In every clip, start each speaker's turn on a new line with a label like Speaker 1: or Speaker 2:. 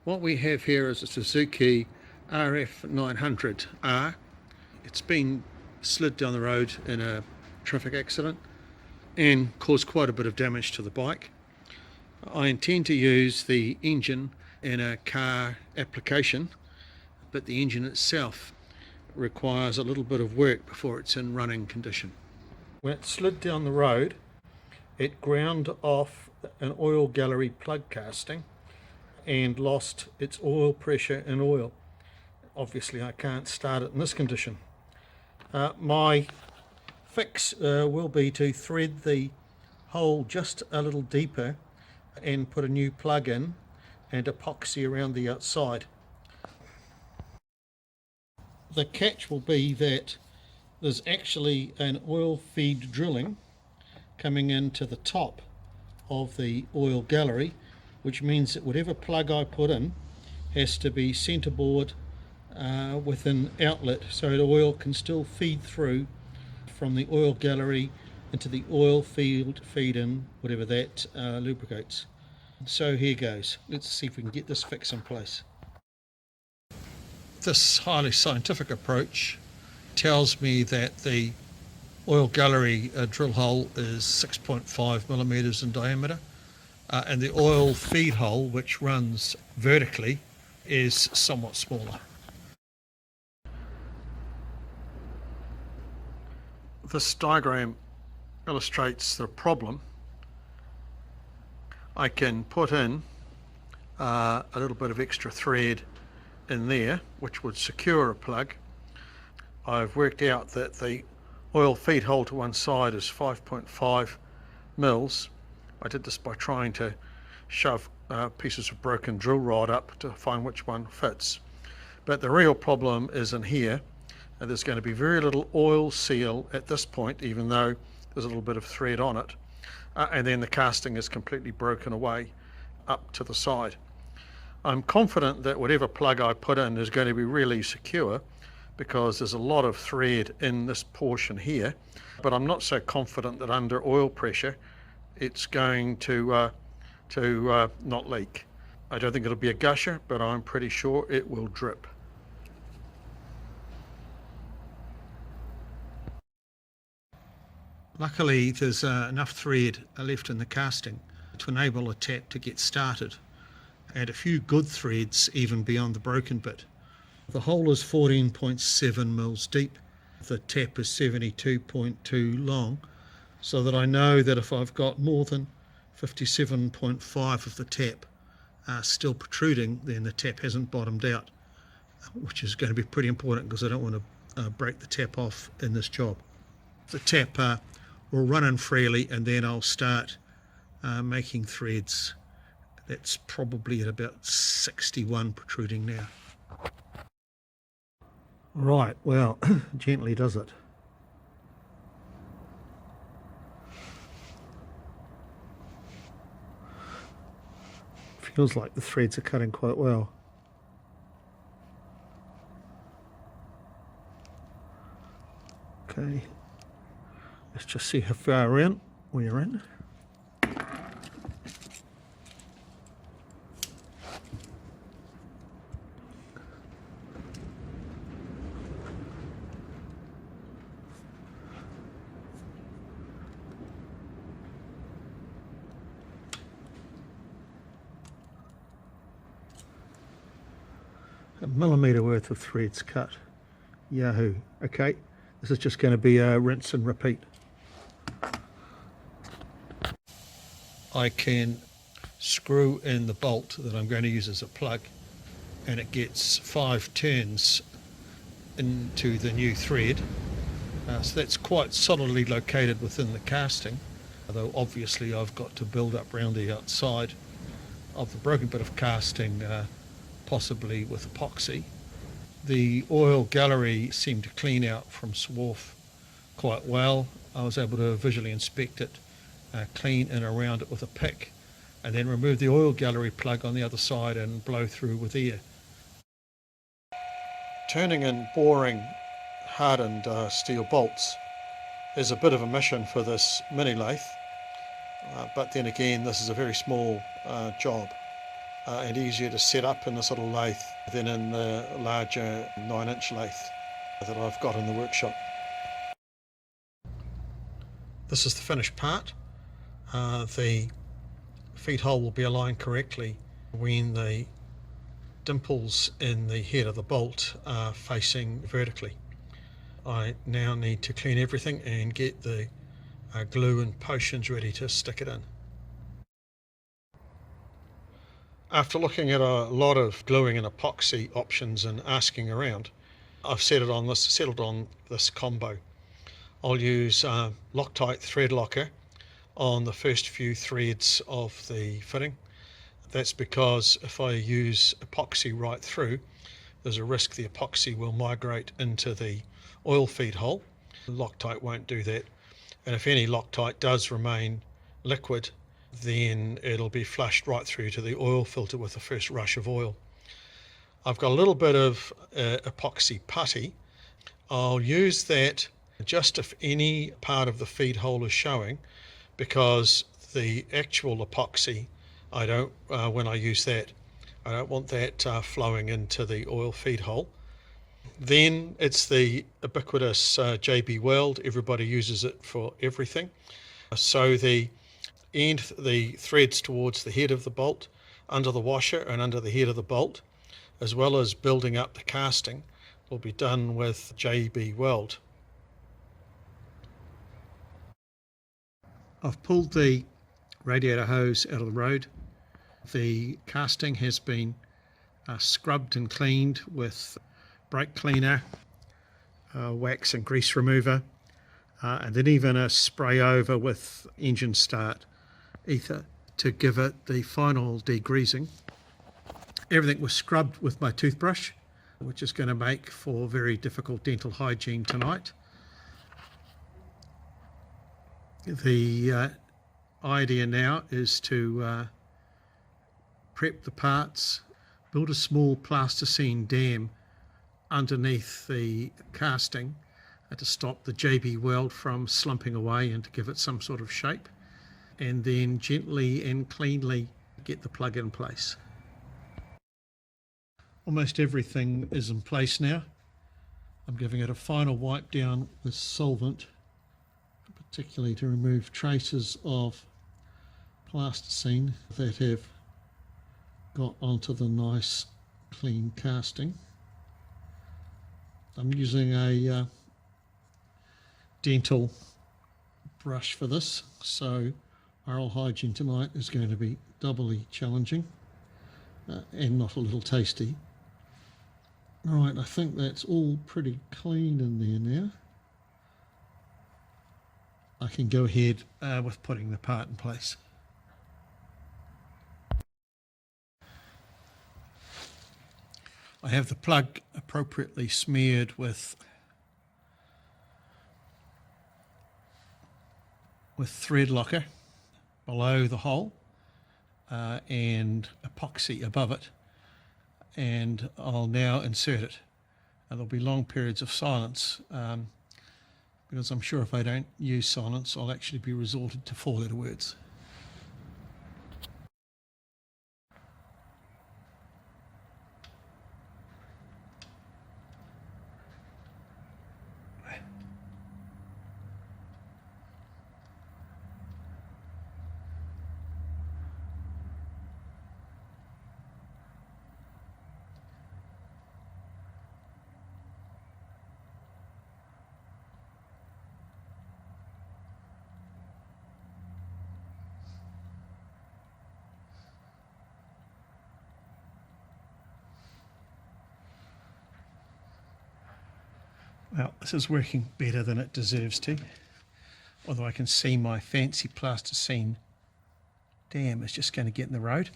Speaker 1: What we have here is a Suzuki RF900R. It's been slid down the road in a traffic accident and caused quite a bit of damage to the bike. I intend to use the engine in a car application, but the engine itself requires a little bit of work before it's in running condition. When it slid down the road, it ground off an oil gallery plug casting and lost its oil pressure and oil. Obviously I can't start it in this condition. My fix will be to thread the hole just a little deeper and put a new plug in and epoxy around the outside. The catch will be that there's actually an oil feed drilling coming into the top of the oil gallery, which means that whatever plug I put in has to be centerboard with an outlet so the oil can still feed through from the oil gallery into the oil feed in, whatever that lubricates. So here goes. Let's see if we can get this fix in place. This highly scientific approach tells me that the oil gallery drill hole is 6.5 millimeters in diameter, and the oil feed hole, which runs vertically, is somewhat smaller. This diagram illustrates the problem. I can put in a little bit of extra thread in there, which would secure a plug. I've worked out that the oil feed hole to one side is 5.5 mils. I did this by trying to shove pieces of broken drill rod up to find which one fits. But the real problem is in here, and there's going to be very little oil seal at this point, even though there's a little bit of thread on it. And then the casting is completely broken away up to the side. I'm confident that whatever plug I put in is going to be really secure, because there's a lot of thread in this portion here, but I'm not so confident that under oil pressure it's going to not leak. I don't think it'll be a gusher, but I'm pretty sure it will drip. Luckily there's enough thread left in the casting to enable a tap to get started, and a few good threads even beyond the broken bit. The hole is 14.7 mils deep, the tap is 72.2 long, so that I know that if I've got more than 57.5 of the tap still protruding, then the tap hasn't bottomed out, which is going to be pretty important because I don't want to break the tap off in this job. The tap will run in freely, and then I'll start making threads. That's probably at about 61 protruding now. Right, well, gently does it. Feels like the threads are cutting quite well. Okay, let's just see how far we're in. A millimetre worth of threads cut. Yahoo. Okay, this is just going to be a rinse and repeat. I can screw in the bolt that I'm going to use as a plug, and it gets 5 turns into the new thread. So that's quite solidly located within the casting, although obviously I've got to build up around the outside of the broken bit of casting, possibly with epoxy. The oil gallery seemed to clean out from swarf quite well. I was able to visually inspect it, clean in around it with a pick, and then remove the oil gallery plug on the other side and blow through with air. Turning and boring hardened steel bolts is a bit of a mission for this mini lathe, but then again this is a very small job. and easier to set up in this little lathe than in the larger 9-inch lathe that I've got in the workshop. This is the finished part. The feed hole will be aligned correctly when the dimples in the head of the bolt are facing vertically. I now need to clean everything and get the glue and potions ready to stick it in. After looking at a lot of gluing and epoxy options and asking around, I've settled on this combo. I'll use Loctite thread locker on the first few threads of the fitting. That's because if I use epoxy right through, there's a risk the epoxy will migrate into the oil feed hole. Loctite won't do that, and if any Loctite does remain liquid, then it'll be flushed right through to the oil filter with the first rush of oil. I've got a little bit of epoxy putty. I'll use that just if any part of the feed hole is showing, because the actual epoxy, when I use that, I don't want that flowing into the oil feed hole. Then it's the ubiquitous JB Weld. Everybody uses it for everything. So the threads towards the head of the bolt, under the washer and under the head of the bolt, as well as building up the casting, will be done with JB Weld. I've pulled the radiator hose out of the road. The casting has been scrubbed and cleaned with brake cleaner, wax and grease remover, and then even a spray over with engine start ether to give it the final degreasing. Everything was scrubbed with my toothbrush, which is going to make for very difficult dental hygiene tonight. The idea now is to prep the parts, build a small plasticine dam underneath the casting to stop the JB Weld from slumping away and to give it some sort of shape, and then gently and cleanly get the plug in place. Almost everything is in place now. I'm giving it a final wipe down with solvent, particularly to remove traces of plasticine that have got onto the nice clean casting. I'm using a dental brush for this, so oral hygiene tonight is going to be doubly challenging and not a little tasty. Right, I think that's all pretty clean in there now. I can go ahead with putting the part in place. I have the plug appropriately smeared with thread locker below the hole and epoxy above it, and I'll now insert it. And there'll be long periods of silence because I'm sure if I don't use silence, I'll actually be resorted to 4-letter words. Well, this is working better than it deserves to, although I can see my fancy plasticine dam is just going to get in the road.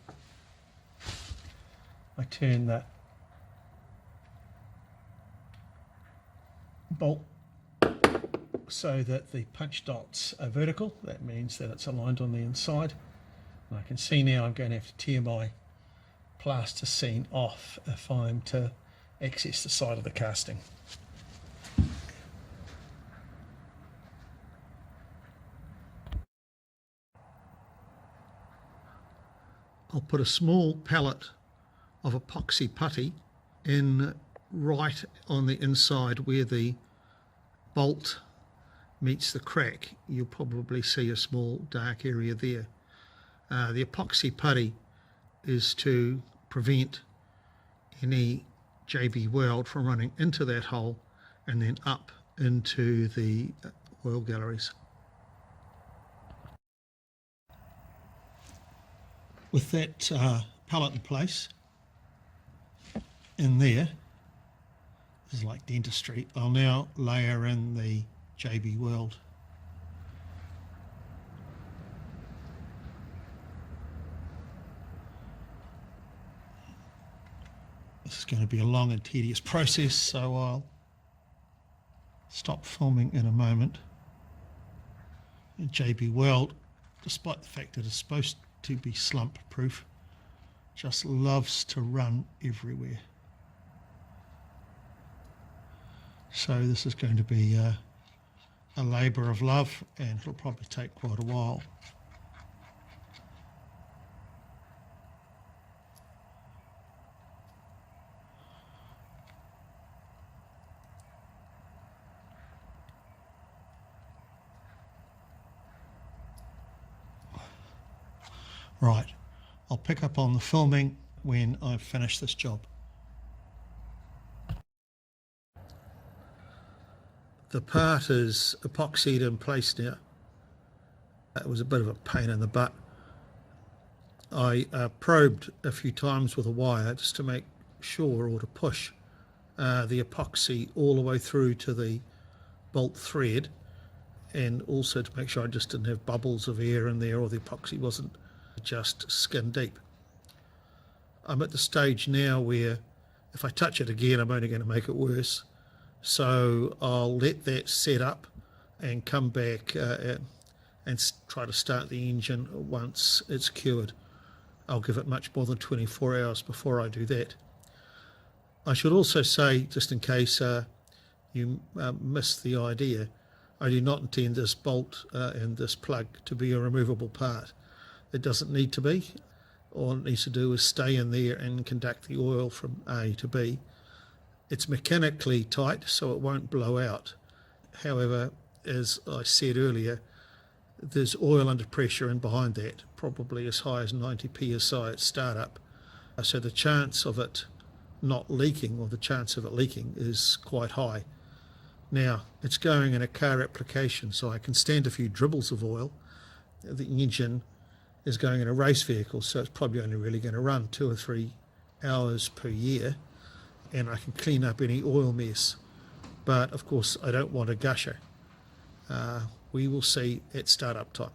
Speaker 1: I turn that bolt so that the punch dots are vertical. That means that it's aligned on the inside. And I can see now I'm going to have to tear my plasticine off if I'm to access the side of the casting. I'll put a small pellet of epoxy putty in right on the inside where the bolt meets the crack. You'll probably see a small dark area there. The epoxy putty is to prevent any JB weld from running into that hole and then up into the oil galleries. With that pellet in place, in there, this is like dentistry, I'll now layer in the JB weld. This is going to be a long and tedious process, so I'll stop filming in a moment. And JB weld, despite the fact that it's supposed to be slump proof, just loves to run everywhere. So this is going to be a labour of love, and it'll probably take quite a while. Right, I'll pick up on the filming when I've finished this job. The part is epoxied in place now. That was a bit of a pain in the butt. I probed a few times with a wire just to make sure, or to push the epoxy all the way through to the bolt thread, and also to make sure I just didn't have bubbles of air in there, or the epoxy wasn't just skin deep. I'm at the stage now where if I touch it again, I'm only going to make it worse. So I'll let that set up and come back and try to start the engine once it's cured. I'll give it much more than 24 hours before I do that. I should also say, just in case you missed the idea, I do not intend this bolt and this plug to be a removable part. It doesn't need to be. All it needs to do is stay in there and conduct the oil from A to B. It's mechanically tight, so it won't blow out. However, as I said earlier, there's oil under pressure in behind that, probably as high as 90 psi at startup. So the chance of it not leaking, or the chance of it leaking, is quite high. Now, it's going in a car application, so I can stand a few dribbles of oil. The engine is going in a race vehicle, so it's probably only really going to run 2 or 3 hours per year, and I can clean up any oil mess. But of course I don't want a gusher. We will see at startup time.